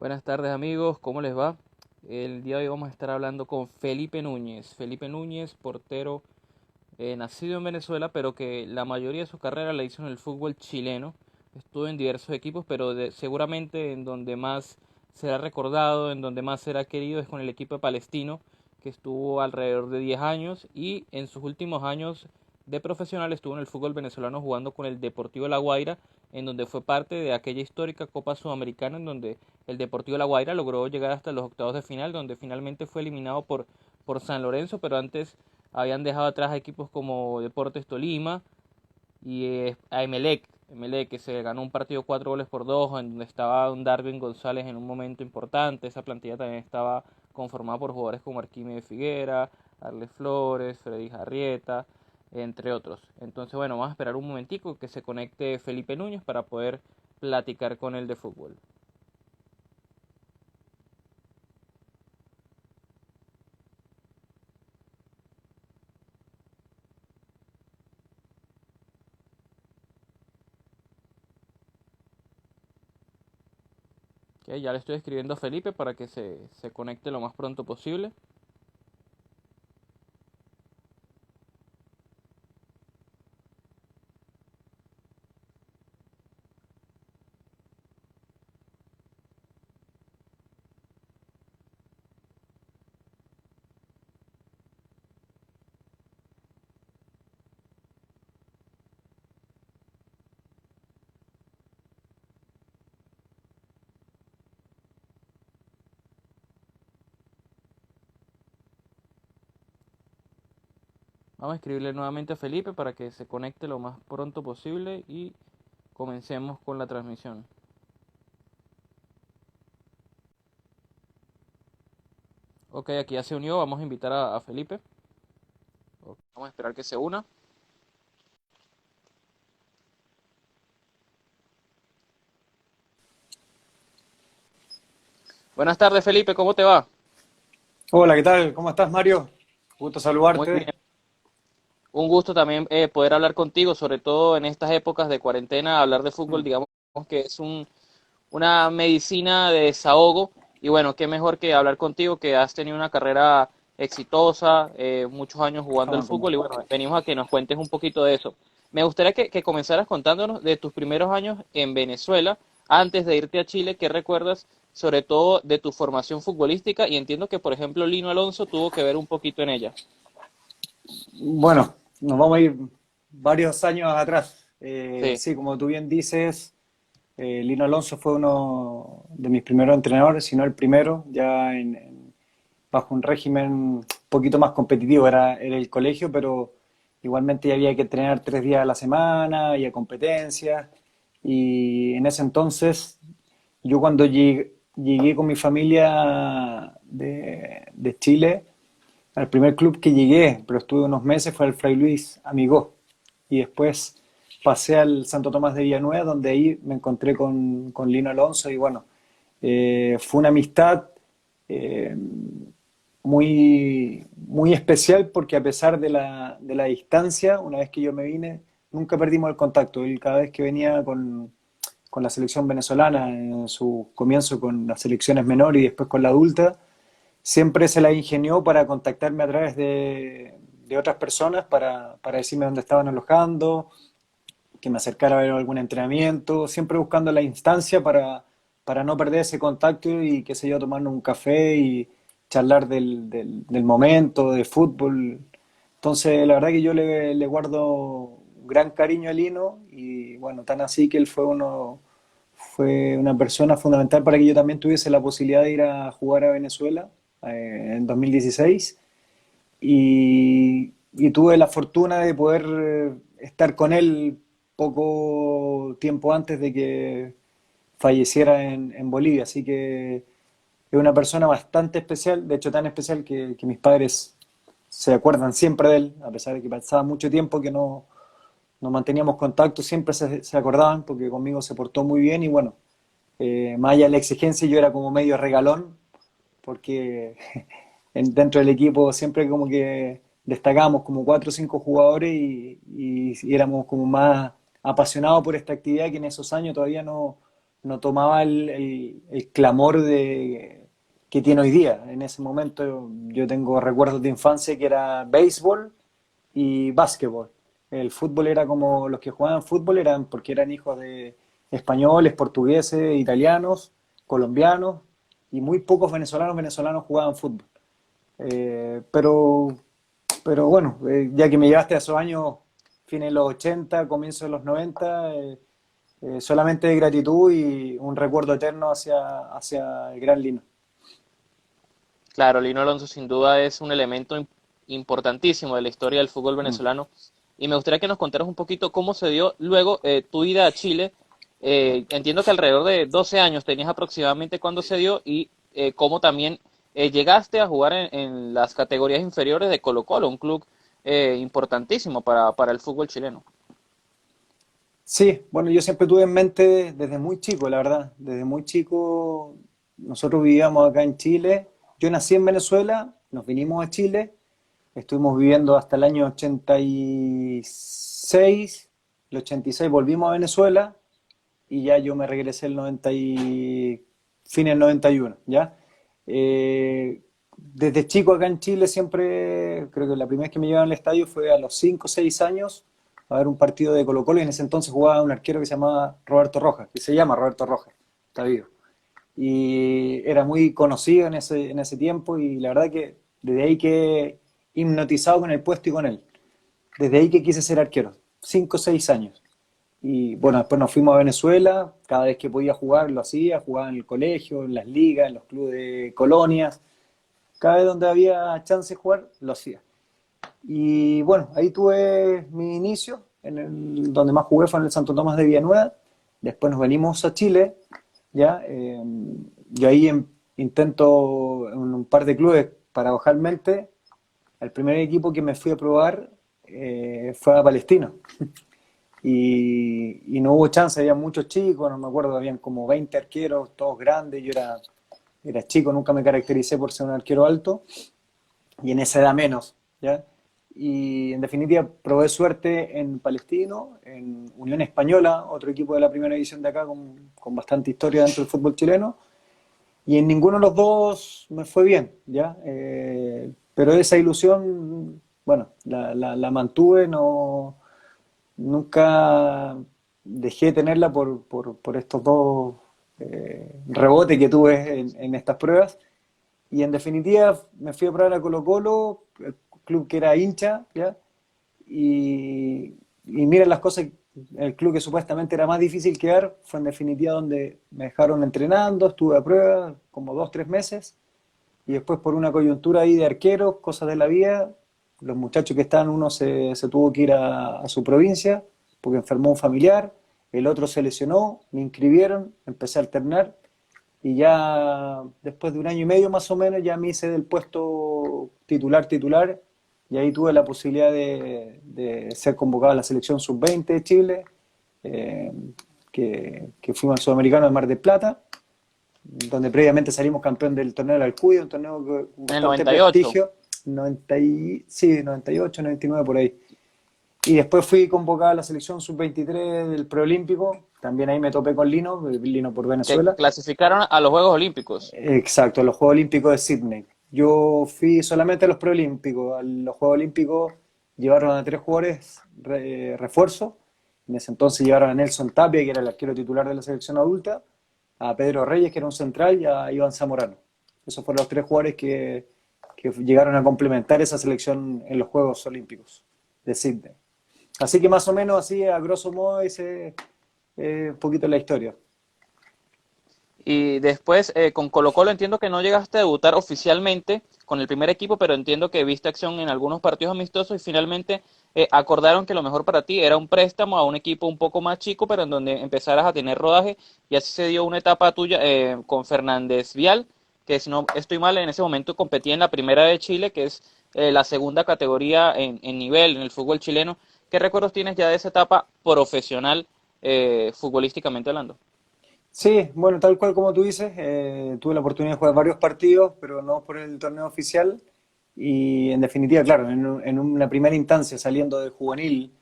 Buenas tardes amigos, ¿cómo les va? El día de hoy vamos a estar hablando con Felipe Núñez. Felipe Núñez, portero nacido en Venezuela, pero que la mayoría de su carrera la hizo en el fútbol chileno. Estuvo en diversos equipos, pero seguramente en donde más será recordado, en donde más será querido es con el equipo de Palestino, que estuvo alrededor de 10 años y en sus últimos años de profesional estuvo en el fútbol venezolano jugando con el Deportivo La Guaira, en donde fue parte de aquella histórica Copa Sudamericana en donde el Deportivo La Guaira logró llegar hasta los octavos de final, donde finalmente fue eliminado por San Lorenzo, pero antes habían dejado atrás a equipos como Deportes Tolima y a Emelec, que se ganó un partido 4 goles por 2, en donde estaba un Darwin González en un momento importante. Esa plantilla también estaba conformada por jugadores como Arquímedes Figuera, Arles Flores, Freddy Jarrieta, entre otros. Entonces, bueno, vamos a esperar un momentico que se conecte Felipe Núñez para poder platicar con él de fútbol. Ok, ya le estoy escribiendo a Felipe para que se conecte lo más pronto posible. Vamos a escribirle nuevamente a Felipe para que se conecte lo más pronto posible y comencemos con la transmisión. Ok, aquí ya se unió, vamos a invitar a Felipe. Ok, vamos a esperar que se una. Buenas tardes Felipe, ¿cómo te va? Hola, ¿qué tal? ¿Cómo estás, Mario? Gusto Muy bien. saludarte. Un gusto también poder hablar contigo, sobre todo en estas épocas de cuarentena, hablar de fútbol, Mm. digamos que es una medicina de desahogo. Y bueno, qué mejor que hablar contigo, que has tenido una carrera exitosa, muchos años jugando el Ah, fútbol, y bueno, venimos a que nos cuentes un poquito de eso. Me gustaría que comenzaras contándonos de tus primeros años en Venezuela, antes de irte a Chile. ¿Qué recuerdas sobre todo de tu formación futbolística? Y entiendo que, por ejemplo, Lino Alonso tuvo que ver un poquito en ella. bueno, nos vamos a ir varios años atrás. Sí, Sí, como tú bien dices, Lino Alonso fue uno de mis primeros entrenadores, si no el primero, ya bajo un régimen un poquito más competitivo. Era el colegio, pero igualmente ya había que entrenar 3 días a la semana, había competencias. Y en ese entonces, yo cuando llegué con mi familia de Chile, al primer club que llegué, pero estuve unos meses, fue el Fray Luis Amigó. Y después pasé al Santo Tomás de Villanueva, donde ahí me encontré con Lino Alonso. Y bueno, fue una amistad eh, muy especial, porque a pesar de la distancia, una vez que yo me vine, nunca perdimos el contacto. Él cada vez que venía con la selección venezolana, en su comienzo con las selecciones menores y después con la adulta, siempre se la ingenió para contactarme a través de otras personas para decirme dónde estaban alojando, que me acercara a ver algún entrenamiento, siempre buscando la instancia para no perder ese contacto y, qué sé yo, tomarnos un café y charlar del momento, de fútbol. Entonces, la verdad que yo le guardo un gran cariño a Lino, y bueno, tan así que él fue una persona fundamental para que yo también tuviese la posibilidad de ir a jugar a Venezuela en 2016, y tuve la fortuna de poder estar con él poco tiempo antes de que falleciera en Bolivia. Así que es una persona bastante especial, de hecho tan especial que mis padres se acuerdan siempre de él, a pesar de que pasaba mucho tiempo que no manteníamos contacto. Siempre se acordaban porque conmigo se portó muy bien. Y bueno, más allá de la exigencia, yo era como medio regalón, porque dentro del equipo siempre como que destacábamos como 4 o 5 jugadores, y éramos como más apasionados por esta actividad, que en esos años todavía no tomaba el clamor que tiene hoy día. En ese momento yo tengo recuerdos de infancia que era béisbol y básquetbol. El fútbol era como los que jugaban fútbol eran porque eran hijos de españoles, portugueses, italianos, colombianos y muy pocos venezolanos jugaban fútbol. Pero bueno, ya que me llevaste a esos años, fines de los 80 comienzos de los 90, solamente de gratitud y un recuerdo eterno hacia el gran Lino. Claro, Lino Alonso sin duda es un elemento importantísimo de la historia del fútbol Mm. venezolano. Y me gustaría que nos contaras un poquito cómo se dio luego tu ida a Chile. Entiendo que alrededor de 12 años tenías aproximadamente cuando se dio y cómo también llegaste a jugar en las categorías inferiores de Colo-Colo, un club importantísimo para el fútbol chileno. Sí, bueno, yo siempre tuve en mente desde muy chico, la verdad, desde muy chico nosotros vivíamos acá en Chile. Yo nací en Venezuela, nos vinimos a Chile, estuvimos viviendo hasta el año 86, el 86 volvimos a Venezuela y ya yo me regresé el 90 fines del 91, ¿ya? Desde chico acá en Chile siempre, creo que la primera vez que me llevaron al estadio fue a los 5 o 6 años a ver un partido de Colo-Colo y en ese entonces jugaba un arquero que se llamaba Roberto Rojas, que se llama Roberto Rojas, está vivo. Y era muy conocido en ese tiempo y la verdad que desde ahí que hipnotizado con el puesto y con él. Desde ahí que quise ser arquero, 5 o 6 años. Y bueno, después nos fuimos a Venezuela, cada vez que podía jugar lo hacía, jugaba en el colegio, en las ligas, en los clubes de colonias, cada vez donde había chance de jugar, lo hacía. Y bueno, ahí tuve mi inicio, donde más jugué fue en el Santo Tomás de Villanueva, después nos venimos a Chile, ya, yo ahí intento en un par de clubes paradojalmente, el primer equipo que me fui a probar fue a Palestino. Y no hubo chance, había muchos chicos, no me acuerdo, habían como 20 arqueros, todos grandes, era chico, nunca me caractericé por ser un arquero alto, y en esa edad menos, ¿ya? Y en definitiva probé suerte en Palestino, en Unión Española, otro equipo de la primera división de acá con bastante historia dentro del fútbol chileno, y en ninguno de los dos me fue bien, ¿ya? Pero esa ilusión, bueno, la mantuve, no, nunca dejé de tenerla por estos dos rebotes que tuve en estas pruebas. Y en definitiva me fui a probar a Colo Colo, el club que era hincha, ¿ya? Y miren las cosas, el club que supuestamente era más difícil quedar, fue en definitiva donde me dejaron entrenando, estuve a prueba como 2 o 3 meses, y después por una coyuntura ahí de arqueros, cosas de la vida, los muchachos que estaban, uno se tuvo que ir a su provincia porque enfermó un familiar, el otro se lesionó, me inscribieron, empecé a alternar y ya después de un año y medio más o menos ya me hice del puesto titular y ahí tuve la posibilidad de ser convocado a la selección sub-20 de Chile, eh, que fuimos al Sudamericano de Mar del Plata, donde previamente salimos campeón del torneo del Alcudia, un torneo con En el bastante 98. prestigio, 90 sí, 98, 99 por ahí. Y después fui convocado a la selección sub-23 del preolímpico, también ahí me topé con Lino por Que Venezuela. clasificaron a los Juegos Olímpicos. Exacto, los Juegos Olímpicos de Sydney. Yo fui solamente a los preolímpicos, a los Juegos Olímpicos llevaron a 3 jugadores refuerzo, en ese entonces llevaron a Nelson Tapia, que era el arquero titular de la selección adulta, a Pedro Reyes, que era un central, y a Iván Zamorano. Esos fueron los 3 jugadores que llegaron a complementar esa selección en los Juegos Olímpicos de Sydney. Así que más o menos así, a grosso modo, ese es un poquito la historia. Y después con Colo Colo entiendo que no llegaste a debutar oficialmente con el primer equipo, pero entiendo que viste acción en algunos partidos amistosos y finalmente acordaron que lo mejor para ti era un préstamo a un equipo un poco más chico, pero en donde empezaras a tener rodaje y así se dio una etapa tuya con Fernández Vial, que si no estoy mal en ese momento competía en la primera de Chile, que es la segunda categoría en nivel en el fútbol chileno. ¿Qué recuerdos tienes ya de esa etapa profesional futbolísticamente hablando? Sí, bueno, tal cual como tú dices, tuve la oportunidad de jugar varios partidos, pero no por el torneo oficial. Y en definitiva, claro, en una primera instancia, saliendo del juvenil,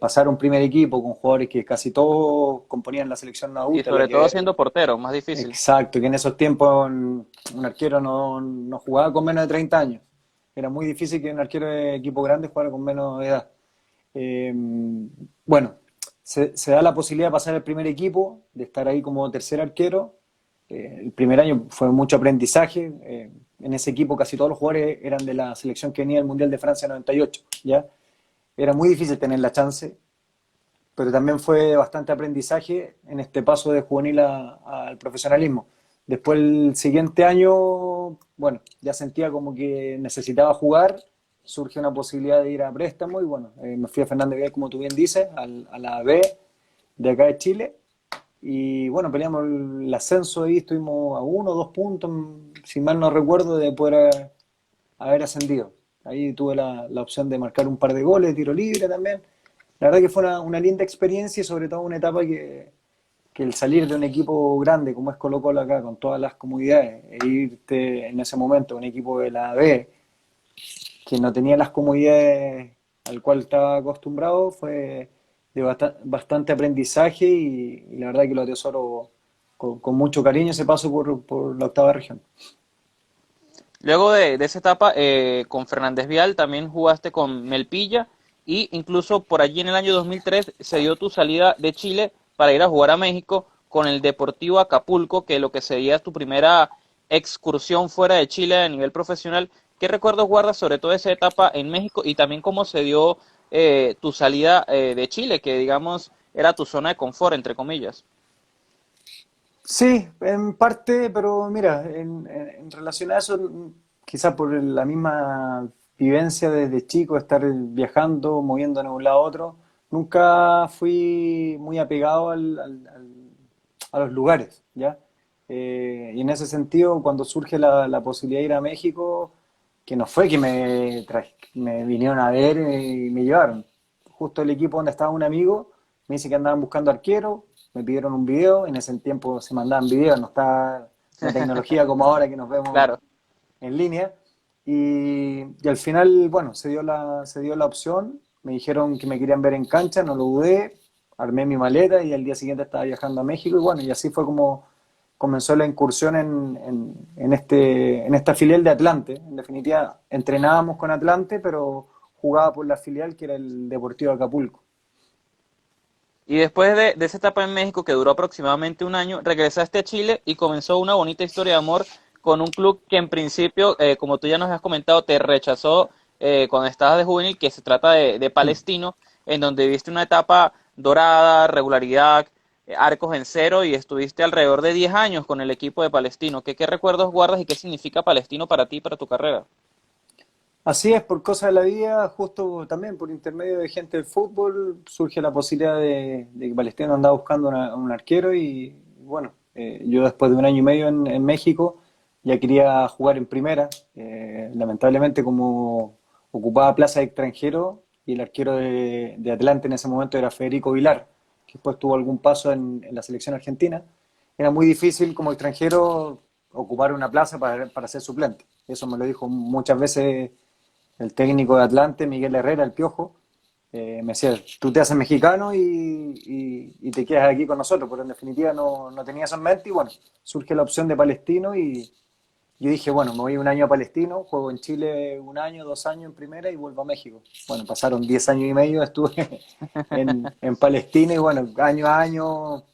pasar a un primer equipo con jugadores que casi todos componían la selección Y adulta, la sobre todo que siendo portero, más difícil. exacto, que en esos tiempos un arquero no jugaba con menos de 30 años. Era muy difícil que un arquero de equipo grande jugara con menos edad. Eh, bueno, se da la posibilidad de pasar al primer equipo, de estar ahí como tercer arquero. El primer año fue mucho aprendizaje. En ese equipo casi todos los jugadores eran de la selección que venía del Mundial de Francia 98, ¿ya? Era muy difícil tener la chance, pero también fue bastante aprendizaje en este paso de juvenil al profesionalismo. Después el siguiente año, bueno, ya sentía como que necesitaba jugar, surge una posibilidad de ir a préstamo y bueno, me fui a Fernández Vial, como tú bien dices, a la B de acá de Chile y bueno, peleamos el ascenso ahí, estuvimos a 1 o 2 puntos, si mal no recuerdo, de poder haber ascendido. Ahí tuve la opción de marcar un par de goles, tiro libre también. La verdad que fue una linda experiencia y sobre todo una etapa que el salir de un equipo grande como es Colo Colo acá, con todas las comodidades, e irte en ese momento a un equipo de la B que no tenía las comodidades al cual estaba acostumbrado, fue de bastante aprendizaje y la verdad que lo atesoro con mucho cariño ese paso por la octava región. Luego de esa etapa con Fernández Vial también jugaste con Melpilla y incluso por allí en el año 2003 se dio tu salida de Chile para ir a jugar a México con el Deportivo Acapulco, que lo que sería tu primera excursión fuera de Chile a nivel profesional. ¿Qué recuerdos guardas sobre toda esa etapa en México y también cómo se dio tu salida de Chile, que digamos era tu zona de confort, entre comillas? Sí, en parte, pero mira, en relación a eso, quizás por la misma vivencia desde chico, estar viajando, moviéndonos de un lado a otro, nunca fui muy apegado a los lugares, ¿ya? Y en ese sentido, cuando surge la posibilidad de ir a México, que no fue que me vinieron a ver y me llevaron. Justo el equipo donde estaba un amigo me dice que andaban buscando arquero, me pidieron un video, en ese tiempo se mandaban videos, no estaba la tecnología como ahora que nos vemos Claro. en línea. Y al final, bueno, se dio la opción, me dijeron que me querían ver en cancha, no lo dudé, armé mi maleta y al día siguiente estaba viajando a México y bueno, y así fue como comenzó la incursión en esta filial de Atlante. En definitiva, entrenábamos con Atlante, pero jugaba por la filial que era el Deportivo Acapulco. Y después de esa etapa en México, que duró aproximadamente un año, regresaste a Chile y comenzó una bonita historia de amor con un club que en principio, como tú ya nos has comentado, te rechazó cuando estabas de juvenil, que se trata de Palestino, en donde viste una etapa dorada, regularidad, arcos en cero y estuviste alrededor de 10 años con el equipo de Palestino. ¿Qué recuerdos guardas y qué significa Palestino para ti y para tu carrera? Así es, por cosas de la vida, justo también por intermedio de gente del fútbol, surge la posibilidad de que Palestino andaba buscando un arquero y bueno, yo después de un año y medio en México ya quería jugar en primera. Lamentablemente como ocupaba plaza de extranjero y el arquero de Atlante en ese momento era Federico Vilar, que después tuvo algún paso en la selección argentina, era muy difícil como extranjero ocupar una plaza para ser suplente. Eso me lo dijo muchas veces el técnico de Atlante, Miguel Herrera, el Piojo, me decía, tú te haces mexicano y te quedas aquí con nosotros, pero en definitiva no tenía eso en mente y bueno, surge la opción de Palestino y yo dije, bueno, me voy un año a Palestino, juego en Chile un año, 2 años en primera y vuelvo a México. Bueno, pasaron 10 años y medio, estuve en Palestina y bueno, año a año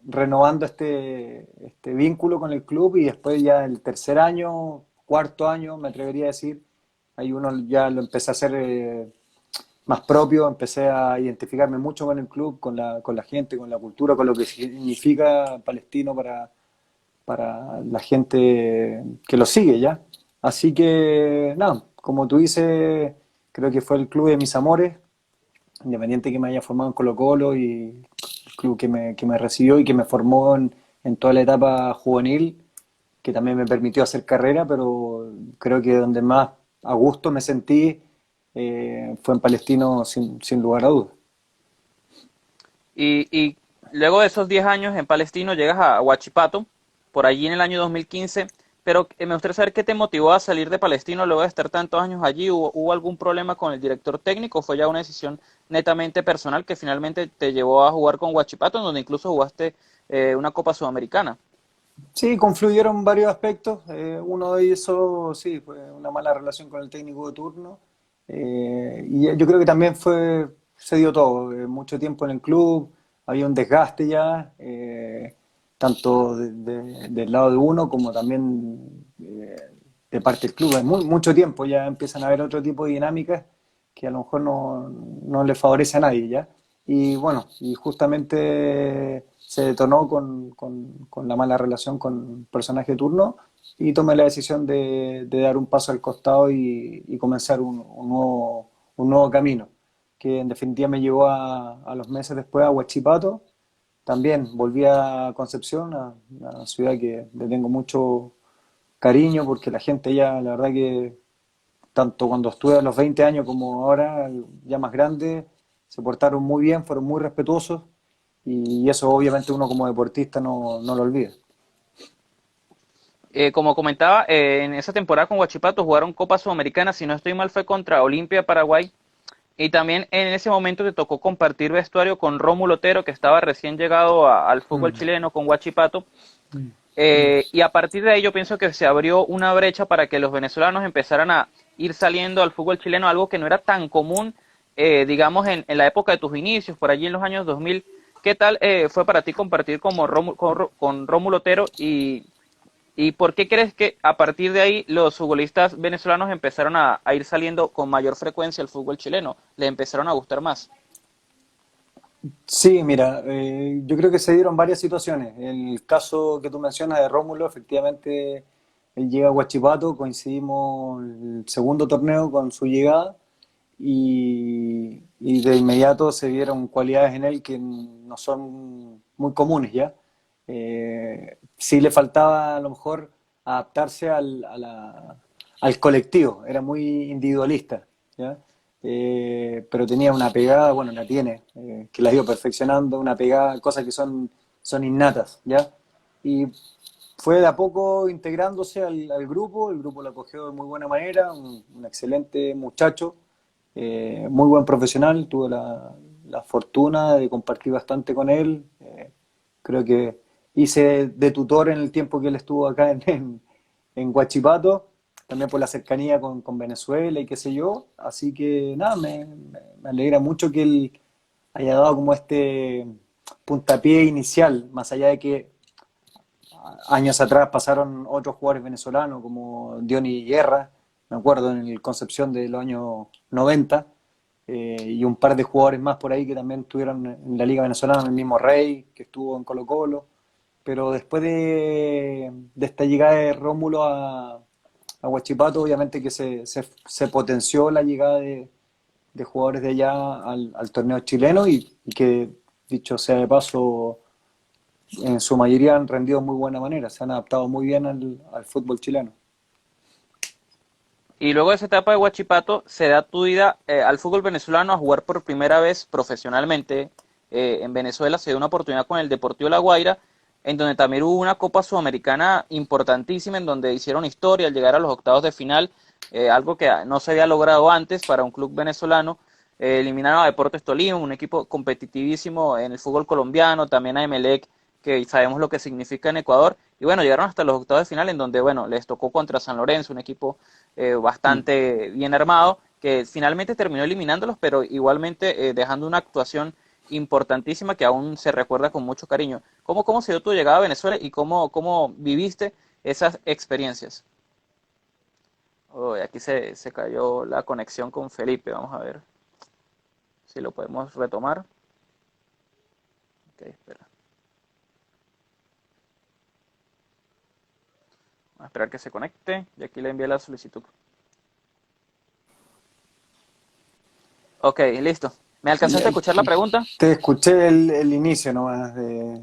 renovando este vínculo con el club y después ya el tercer año, cuarto año, me atrevería a decir, ahí uno ya lo empecé a hacer más propio, empecé a identificarme mucho con el club, con la gente, con la cultura, con lo que significa Palestino para la gente que lo sigue ya. Así que, nada, como tú dices, creo que fue el club de mis amores, independiente que me haya formado en Colo Colo y el club que me recibió y que me formó en toda la etapa juvenil, que también me permitió hacer carrera, pero creo que donde más a gusto me sentí fue en Palestino sin lugar a dudas. Y luego de esos 10 años en Palestino llegas a Huachipato, por allí en el año 2015 Pero me gustaría saber qué te motivó a salir de Palestino luego de estar tantos años allí. ¿Hubo algún problema con el director técnico o fue ya una decisión netamente personal que finalmente te llevó a jugar con Huachipato, en donde incluso jugaste una Copa Sudamericana? Sí, confluyeron varios aspectos. Uno de esos, sí, fue una mala relación con el técnico de turno. Y yo creo que también se dio todo. Mucho tiempo en el club, había un desgaste ya, tanto del lado de uno como también de parte del club. Mucho tiempo ya empiezan a haber otro tipo de dinámicas que a lo mejor no le favorece a nadie ya. Y bueno, y justamente se detonó con la mala relación con el personaje de turno y tomé la decisión de dar un paso al costado y comenzar un nuevo camino, que en definitiva me llevó a los meses después a Huachipato. También volví a Concepción, a una ciudad que le tengo mucho cariño porque la gente ya, la verdad que tanto cuando estuve a los 20 años como ahora, ya más grande, se portaron muy bien, fueron muy respetuosos y eso obviamente uno como deportista no lo olvida. Como comentaba, en esa temporada con Huachipato jugaron Copa Sudamericana, si no estoy mal fue contra Olimpia Paraguay. Y también en ese momento te tocó compartir vestuario con Rómulo Otero, que estaba recién llegado al fútbol Mm, chileno con Huachipato. mm, mm. Y a partir de ahí yo pienso que se abrió una brecha para que los venezolanos empezaran a ir saliendo al fútbol chileno, algo que no era tan común, digamos, en la época de tus inicios, por allí en los años 2000. ¿Qué tal fue para ti compartir con Rómulo Otero y por qué crees que a partir de ahí los futbolistas venezolanos empezaron a ir saliendo con mayor frecuencia al fútbol chileno? ¿Les empezaron a gustar más? Sí, mira, yo creo que se dieron varias situaciones. El caso que tú mencionas de Rómulo, efectivamente, él llega a Huachipato, coincidimos el segundo torneo con su llegada y de inmediato se vieron cualidades en él que no son muy comunes ya. Sí le faltaba a lo mejor adaptarse al colectivo, era muy individualista, ¿ya? Pero tenía una pegada, bueno, la tiene, que la ha ido perfeccionando, una pegada, cosas que son innatas, ¿ya? Y fue de a poco integrándose al grupo, el grupo lo acogió de muy buena manera, un excelente muchacho, muy buen profesional, tuve la fortuna de compartir bastante con él, creo que hice de tutor en el tiempo que él estuvo acá en Huachipato, también por la cercanía con Venezuela y qué sé yo, así que nada, me alegra mucho que él haya dado como este puntapié inicial, más allá de que años atrás pasaron otros jugadores venezolanos como Diony Guerra, me acuerdo en el Concepción de los años 90, y un par de jugadores más por ahí que también estuvieron en la Liga Venezolana, el mismo Rey, que estuvo en Colo-Colo, pero después de esta llegada de Rómulo a Huachipato, obviamente que se potenció la llegada de jugadores de allá al torneo chileno y que, dicho sea de paso, en su mayoría han rendido de muy buena manera, se han adaptado muy bien al fútbol chileno. Y luego de esa etapa de Huachipato, se da tu ida al fútbol venezolano a jugar por primera vez profesionalmente en Venezuela. Se dio una oportunidad con el Deportivo La Guaira, en donde también hubo una Copa Sudamericana importantísima, en donde hicieron historia al llegar a los octavos de final, algo que no se había logrado antes para un club venezolano. Eliminaron a Deportes Tolima, un equipo competitivísimo en el fútbol colombiano, también a Emelec, que sabemos lo que significa en Ecuador. Y bueno, llegaron hasta los octavos de final, en donde, bueno, les tocó contra San Lorenzo, un equipo Mm. bastante bien armado, que finalmente terminó eliminándolos, pero igualmente dejando una actuación importantísima que aún se recuerda con mucho cariño. ¿Cómo se dio tu llegada a Venezuela y cómo viviste esas experiencias? Oh, aquí se cayó la conexión con Felipe, vamos a ver si lo podemos retomar. Ok, espera. Vamos a esperar que se conecte y aquí le envié la solicitud. Ok, listo. ¿Me alcanzaste a Y escuchar la pregunta? te escuché el inicio nomás de...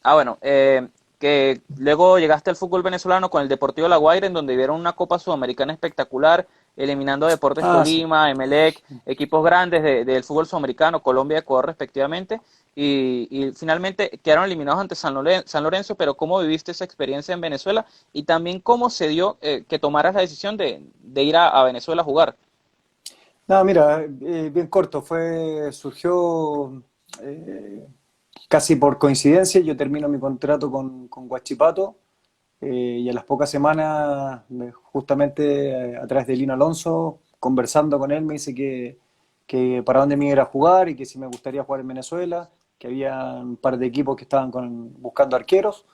Ah, bueno, que luego llegaste al fútbol venezolano con el Deportivo La Guaira, en donde vieron una Copa Sudamericana espectacular, eliminando a Deportes Ah, sí. Tolima, Emelec, equipos grandes del fútbol sudamericano, Colombia y Ecuador respectivamente, y finalmente quedaron eliminados ante San Lorenzo, pero ¿cómo viviste esa experiencia en Venezuela? Y también cómo se dio que tomaras la decisión de ir a Venezuela a jugar. No, mira, bien corto, surgió casi por coincidencia. Yo termino mi contrato con Huachipato y a las pocas semanas, justamente a través de Lino Alonso, conversando con él, me dice que para dónde me iba a ir a jugar y que si me gustaría jugar en Venezuela, que había un par de equipos que estaban buscando arqueros.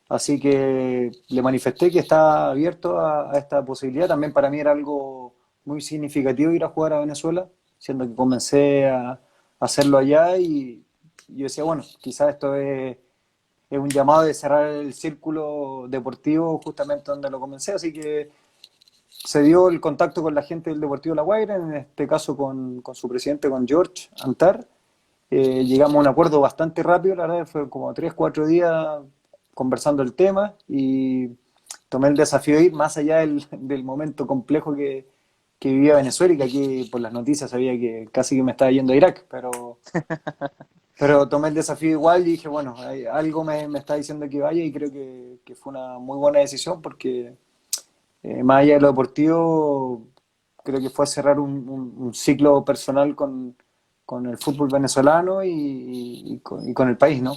Así que le manifesté que estaba abierto a esta posibilidad. También para mí era algo muy significativo ir a jugar a Venezuela, siendo que comencé a hacerlo allá y yo decía, bueno, quizás es un llamado de cerrar el círculo deportivo justamente donde lo comencé, así que se dio el contacto con la gente del Deportivo La Guaira, en este caso con su presidente, con George Antar. Llegamos a un acuerdo bastante rápido, la verdad, fue como 3, 4 días conversando el tema y tomé el desafío de ir más allá del momento complejo que vivía Venezuela y que aquí por las noticias sabía que casi que me estaba yendo a Irak, pero tomé el desafío igual y dije, bueno, algo me está diciendo que vaya y creo que fue una muy buena decisión porque más allá de lo deportivo, creo que fue cerrar un ciclo personal con el fútbol venezolano y con el país, ¿no?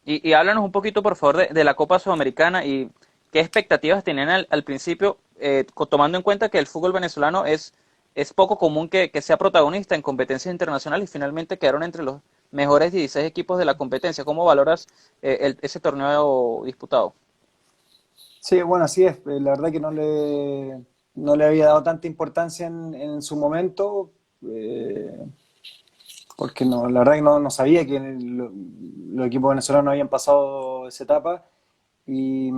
Y háblanos un poquito, por favor, de la Copa Sudamericana y qué expectativas tenían al principio, tomando en cuenta que el fútbol venezolano es poco común que sea protagonista en competencias internacionales y finalmente quedaron entre los mejores 16 equipos de la competencia. ¿Cómo valoras ese torneo disputado? Sí, bueno, así es. La verdad que no le había dado tanta importancia en su momento, porque no, la verdad que no sabía que los equipos venezolanos habían pasado esa etapa. Y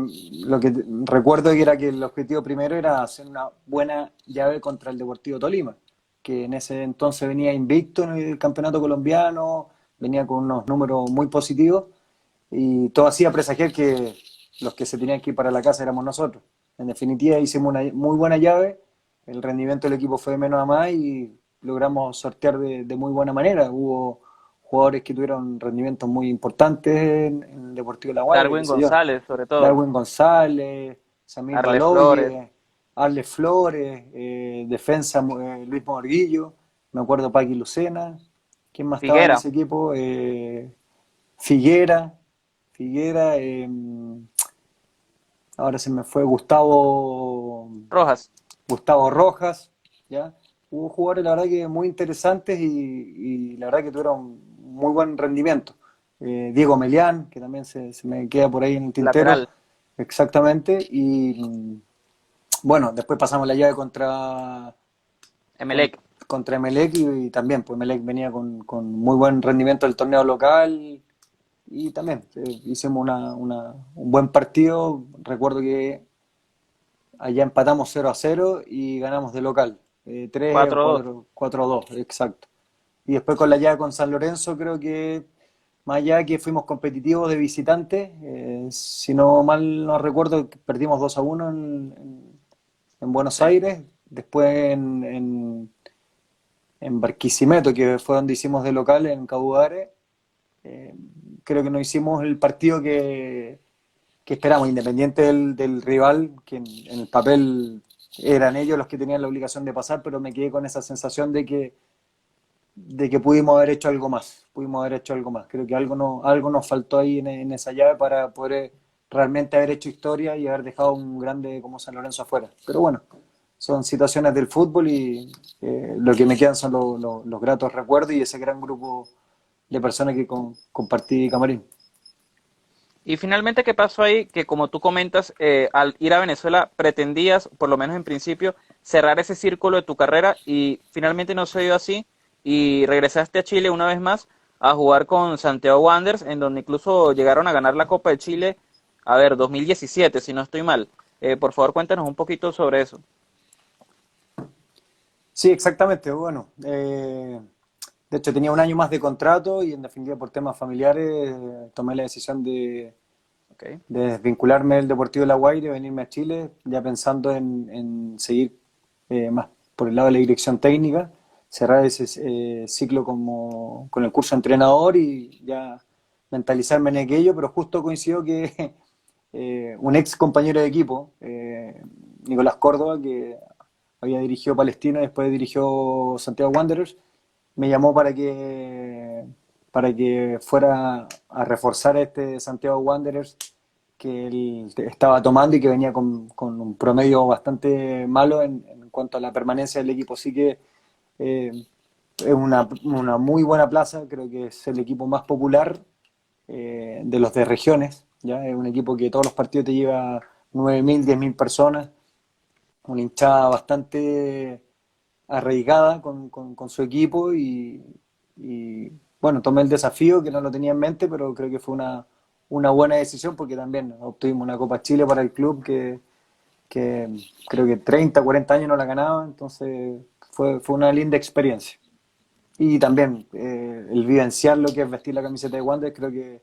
lo que recuerdo que era que el objetivo primero era hacer una buena llave contra el Deportivo Tolima, que en ese entonces venía invicto en el campeonato colombiano, venía con unos números muy positivos y todo hacía presagiar que los que se tenían que ir para la casa éramos nosotros. En definitiva, hicimos una muy buena llave, el rendimiento del equipo fue de menos a más y logramos sortear de muy buena manera. Hubo jugadores que tuvieron rendimientos muy importantes en el Deportivo La Guaira, qué Darwin sé yo. González, sobre todo, Darwin González, Samir Arle Flores, Baloye, Arle Flores, defensa Luis Morguillo, me acuerdo Paqui Lucena, ¿quién más estaba en Figuera, ese equipo? Figuera, Figuera, ahora se me fue Rojas. Gustavo Rojas, ¿ya? Hubo jugadores, la verdad, que muy interesantes y la verdad que tuvieron muy buen rendimiento. Diego Melián, que también se me queda por ahí en el tintero, Lateral, exactamente. Y bueno, después pasamos la llave con- Emelec. contra Emelec y también, pues Emelec venía con muy buen rendimiento del torneo local y también hicimos un buen partido. Recuerdo que allá empatamos 0-0 y ganamos de local. 3 o 4-2. 4-2, exacto. Y después con la llave con San Lorenzo, creo que más allá que fuimos competitivos de visitante, si no mal no recuerdo, perdimos 2-1 en Buenos Sí. Aires, después en Barquisimeto, que fue donde hicimos de local en Caudare. eh, Creo que no hicimos el partido que esperamos, independiente del rival, que en el papel eran ellos los que tenían la obligación de pasar, pero me quedé con esa sensación de que pudimos haber hecho algo más, pudimos haber hecho algo más. Creo que algo nos faltó ahí en esa llave para poder realmente haber hecho historia y haber dejado un grande como San Lorenzo afuera. Pero bueno, son situaciones del fútbol y lo que me quedan son los gratos recuerdos y ese gran grupo de personas que compartí camarín. Y finalmente, ¿qué pasó ahí? Que como tú comentas, al ir a Venezuela pretendías, por lo menos en principio, cerrar ese círculo de tu carrera y finalmente no se dio así y regresaste a Chile una vez más a jugar con Santiago Wanderers, en donde incluso llegaron a ganar la Copa de Chile, a ver, 2017, si no estoy mal. Por favor, cuéntanos un poquito sobre eso. Sí, exactamente. Bueno, de hecho tenía un año más de contrato y en definitiva por temas familiares tomé la decisión Ok. de desvincularme del Deportivo de La Guaira y venirme a Chile, ya pensando en seguir más por el lado de la dirección técnica, cerrar ese ciclo como, con el curso de entrenador y ya mentalizarme en aquello, pero justo coincidió que un ex compañero de equipo, Nicolás Córdoba, que había dirigido Palestino y después dirigió Santiago Wanderers, me llamó para que fuera a reforzar a este Santiago Wanderers que él estaba tomando y que venía con un promedio bastante malo en cuanto a la permanencia del equipo. Así que eh, es una muy buena plaza, creo que es el equipo más popular de los de regiones, ¿ya? Es un equipo que todos los partidos te lleva 9.000 10.000 personas, una hinchada bastante arraigada con su equipo y, bueno, tomé el desafío que no lo tenía en mente, pero creo que fue una buena decisión porque también obtuvimos una Copa Chile para el club que creo que 30 40 años no la ganaba, entonces fue una linda experiencia. Y también el vivenciar lo que es vestir la camiseta de Wander creo que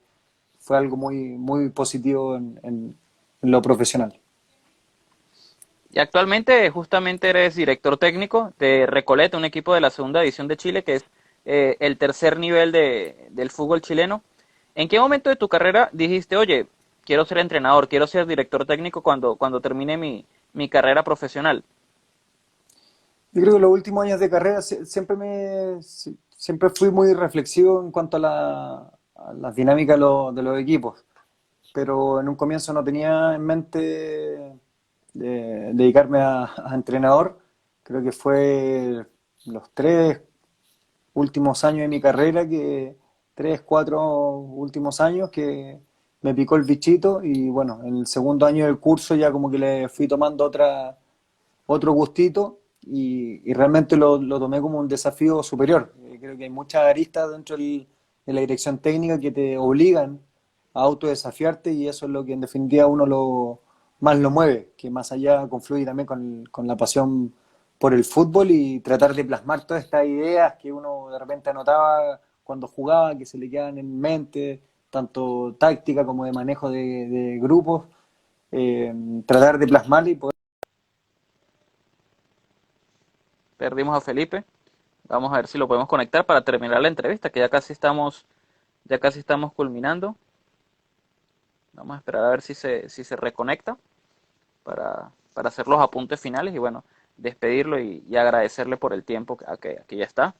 fue algo muy positivo en lo profesional. Y actualmente justamente eres director técnico de Recoleta, un equipo de la segunda división de Chile, que es el tercer nivel del fútbol chileno. ¿En qué momento de tu carrera dijiste, oye, quiero ser entrenador, quiero ser director técnico cuando termine mi carrera profesional? Yo creo que los últimos años de carrera siempre fui muy reflexivo en cuanto a las dinámicas de los equipos, pero en un comienzo no tenía en mente dedicarme a entrenador. Creo que fue los 3 últimos años de mi carrera, 3, 4 últimos años que me picó el bichito y bueno, en el segundo año del curso ya como que le fui tomando otro gustito y realmente lo tomé como un desafío superior. Creo que hay muchas aristas dentro de la dirección técnica que te obligan a autodesafiarte y eso es lo que en definitiva uno más lo mueve, que más allá confluye también con la pasión por el fútbol y tratar de plasmar todas estas ideas que uno de repente anotaba cuando jugaba, que se le quedan en mente, tanto táctica como de manejo de grupos, eh, tratar de plasmarla y poder. Perdimos a Felipe. Vamos a ver si lo podemos conectar para terminar la entrevista, que ya casi estamos culminando. Vamos a esperar a ver si se reconecta para hacer los apuntes finales y bueno, despedirlo y agradecerle por el tiempo que ya está.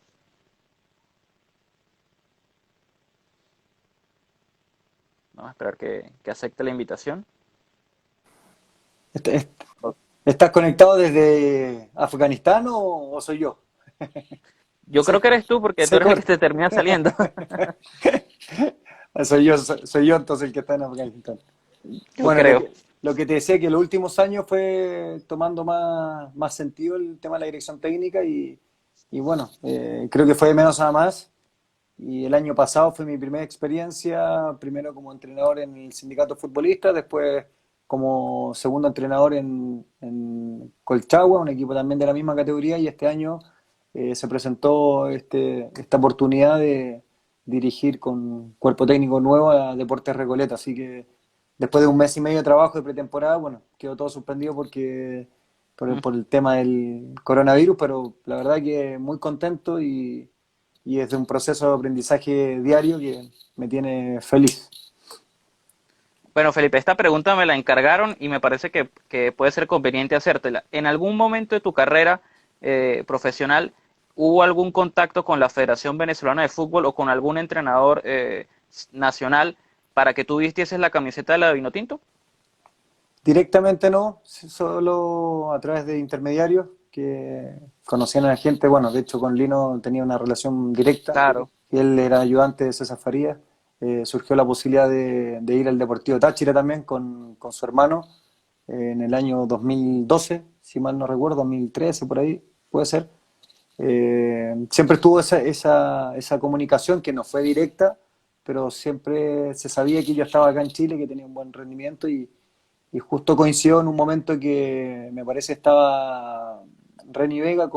Vamos a esperar que acepte la invitación. Est- est- ¿Estás conectado desde Afganistán o soy yo? Yo creo Se, que eres tú porque tú se eres el que corta. te termina saliendo. Soy yo entonces el que está en Afganistán. Yo Bueno, creo. lo que te decía que los últimos años fue tomando más sentido el tema de la dirección técnica y bueno, creo que fue de menos a más. Y el año pasado fue mi primera experiencia, primero como entrenador en el sindicato futbolista, después como segundo entrenador en Colchagua, un equipo también de la misma categoría, y este año se presentó esta oportunidad de dirigir con cuerpo técnico nuevo a Deportes Recoleta. Así que después de un mes y medio de trabajo de pretemporada, bueno, quedó todo suspendido por el tema del coronavirus, pero la verdad que muy contento y es de un proceso de aprendizaje diario que me tiene feliz. Bueno, Felipe, esta pregunta me la encargaron y me parece que puede ser conveniente hacértela. ¿En algún momento de tu carrera profesional hubo algún contacto con la Federación Venezolana de Fútbol o con algún entrenador nacional para que tú vistieses la camiseta de la de Vinotinto? Directamente no, solo a través de intermediarios que conocían a la gente. Bueno, de hecho con Lino tenía una relación directa Claro. y él era ayudante de César Farías. Surgió la posibilidad de ir al Deportivo Táchira también con su hermano en el año 2012, si mal no recuerdo, 2013 por ahí, puede ser. Siempre estuvo esa comunicación que no fue directa, pero siempre se sabía que yo estaba acá en Chile, que tenía un buen rendimiento y justo coincidió en un momento que me parece estaba Reni Vega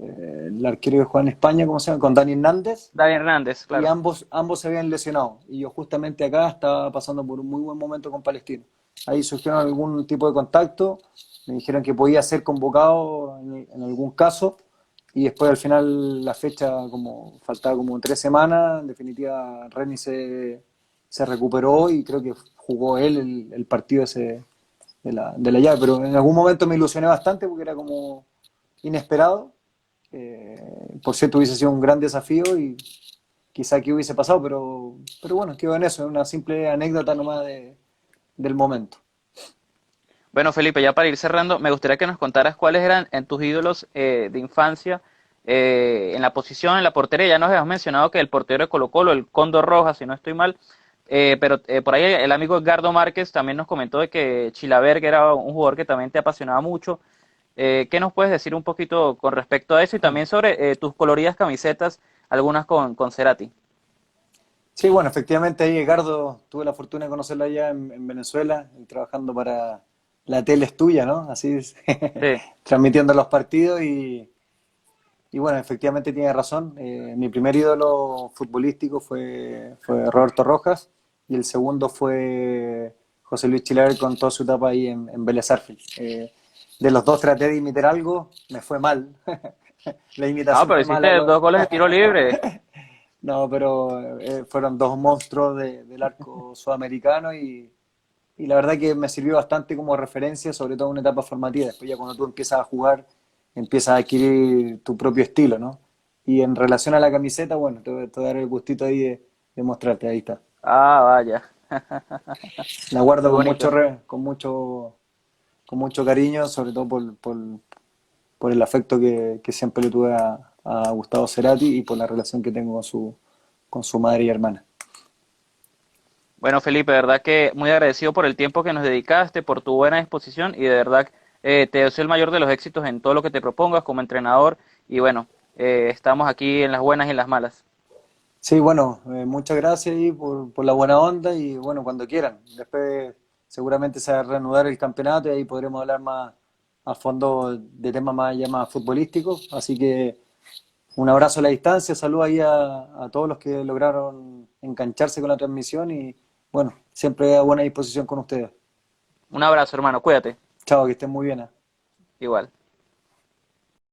el arquero que juega en España, ¿cómo se llama? Con Dani Hernández, David Hernández, y claro. ambos se habían lesionado. Y yo justamente acá estaba pasando por un muy buen momento con Palestino. Ahí surgieron algún tipo de contacto, me dijeron que podía ser convocado en algún caso, y después al final la fecha, como faltaba como 3 semanas, en definitiva Renny se recuperó y creo que jugó él el partido ese de la llave, pero en algún momento me ilusioné bastante porque era como inesperado. Por cierto, hubiese sido un gran desafío y quizá aquí hubiese pasado, pero bueno, quedó en eso, es una simple anécdota nomás del momento. Bueno, Felipe, ya para ir cerrando, me gustaría que nos contaras cuáles eran tus ídolos de infancia en la posición, en la portería. Ya nos habías mencionado que el portero de Colo-Colo, el Cóndor Rojas, si no estoy mal, pero por ahí el amigo Edgardo Márquez también nos comentó de que Chilaver, que era un jugador que también te apasionaba mucho. ¿Qué nos puedes decir un poquito con respecto a eso y también sobre tus coloridas camisetas, algunas con Cerati? Sí, bueno, efectivamente ahí Edgardo tuve la fortuna de conocerlo allá en Venezuela, trabajando para la tele es tuya, ¿no? Así es, Sí. transmitiendo los partidos y bueno, efectivamente tiene razón. Mi primer ídolo futbolístico fue Roberto Rojas y el segundo fue José Luis Chilaver con toda su etapa ahí en Vélez Sarsfield. De los dos traté de imitar algo, me fue mal. La Ah, imitación pero fue mala. hiciste 2 goles de tiro libre. No, pero fueron dos monstruos del arco sudamericano y la verdad que me sirvió bastante como referencia, sobre todo en una etapa formativa. Después ya cuando tú empiezas a jugar, empiezas a adquirir tu propio estilo, ¿no? Y en relación a la camiseta, bueno, te voy a dar el gustito ahí de mostrarte, ahí está. Ah, vaya. La guardo Muy con mucho, bonito. con mucho cariño, sobre todo por el afecto que siempre le tuve a Gustavo Cerati y por la relación que tengo con su madre y hermana. Bueno, Felipe, de verdad que muy agradecido por el tiempo que nos dedicaste, por tu buena disposición y de verdad te deseo el mayor de los éxitos en todo lo que te propongas como entrenador y bueno, estamos aquí en las buenas y en las malas. Sí, bueno, muchas gracias ahí por la buena onda y bueno, cuando quieran. Después seguramente se va a reanudar el campeonato y ahí podremos hablar más a fondo de temas más ya más futbolísticos. Así que un abrazo a la distancia, saludos ahí a todos los que lograron engancharse con la transmisión y bueno, siempre a buena disposición con ustedes. Un abrazo, hermano, cuídate. Chao, que estén muy bien. Igual.